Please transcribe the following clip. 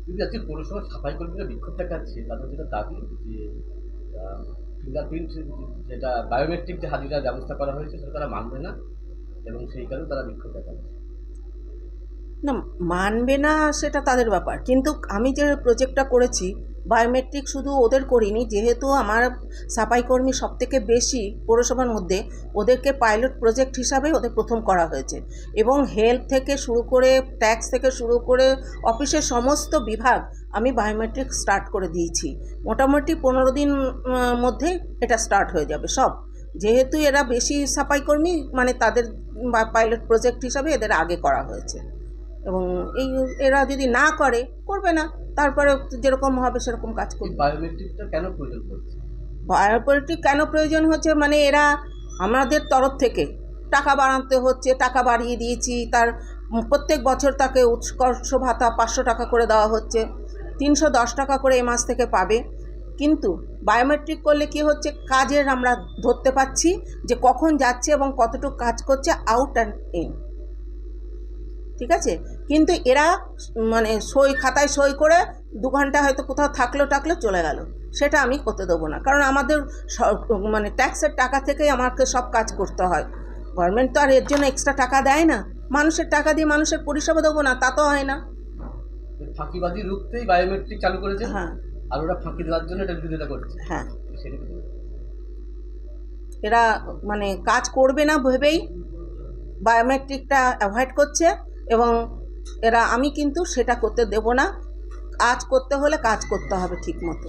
কিন্তু আজকে পৌরসভার সাফাই কর্মীরা বিক্ষোভ দেখাচ্ছে, তাদের যেটা দাবি যে ফিঙ্গারপ্রিন্ট যেটা বায়োমেট্রিক যে হাজিরার ব্যবস্থা করা হয়েছে সেটা তারা মানবে না, এবং সেই কারণে তারা বিক্ষোভ দেখাচ্ছে। না, মানবে না সেটা তাদের ব্যাপার, কিন্তু আমি যে প্রজেক্টটা করেছি বায়োমেট্রিক শুধু ওদের করিনি, যেহেতু আমার সাফাই কর্মী সবথেকে বেশি পৌরসভার মধ্যে, ওদেরকে পাইলট প্রজেক্ট হিসাবে ওদের প্রথম করা হয়েছে। এবং হেলথ থেকে শুরু করে ট্যাক্স থেকে শুরু করে অফিসের সমস্ত বিভাগ আমি বায়োমেট্রিক স্টার্ট করে দিয়েছি। মোটামুটি 15 দিন মধ্যে এটা স্টার্ট হয়ে যাবে সব, যেহেতু এরা বেশি সাফাই কর্মী, মানে তাদের পাইলট প্রজেক্ট হিসাবে এদের আগে করা হয়েছে। এবং এই এরা যদি না করে, করবে না, তারপরে যেরকম হবে সেরকম কাজ এই করবে। বায়োমেট্রিকটা কেন প্রয়োজন পড়ছে? বায়োমেট্রিক কেন প্রয়োজন হচ্ছে, মানে এরা আমাদের তরফ থেকে টাকা বাড়াতে হচ্ছে, টাকা বাড়িয়ে দিয়েছি, তার প্রত্যেক বছর তাকে উৎকর্ষ ভাতা 500 টাকা করে দেওয়া হচ্ছে, 310 টাকা করে এ মাস থেকে পাবে। কিন্তু বায়োমেট্রিক করলে কি হচ্ছে, কাজের আমরা ধরতে পাচ্ছি যে কখন যাচ্ছে এবং কতটুকু কাজ করছে, আউট অ্যান্ড ইন, ঠিক আছে। কিন্তু এরা মানে খাতায় সই করে 2 ঘন্টা হয়তো কোথাও থাকলো চলে গেল, সেটা আমি করতে দেবো না, কারণ আমাদের মানে ট্যাক্সের টাকা থেকেই আমাকে সব কাজ করতে হয়। গভর্নমেন্ট তো আর এর জন্য এক্সট্রা টাকা দেয় না, মানুষের টাকা দিয়ে মানুষের পরিষেবা দেবো না, তা তো হয় না। ফাঁকিবাজি রুখতেই বায়োমেট্রিক চালু করেছে, হ্যাঁ, আর ওরা ফাঁকি দেওয়ার জন্য এটা বিরোধিতা করছে। হ্যাঁ, সেটা কি বলবো? এরা মানে কাজ করবে না ভেবেই বায়োমেট্রিকটা অ্যাভয়েড করছে। এবং আমি কিন্তু সেটা করতে দেব না, কাজ করতে হলে কাজ করতে হবে ঠিক মতো।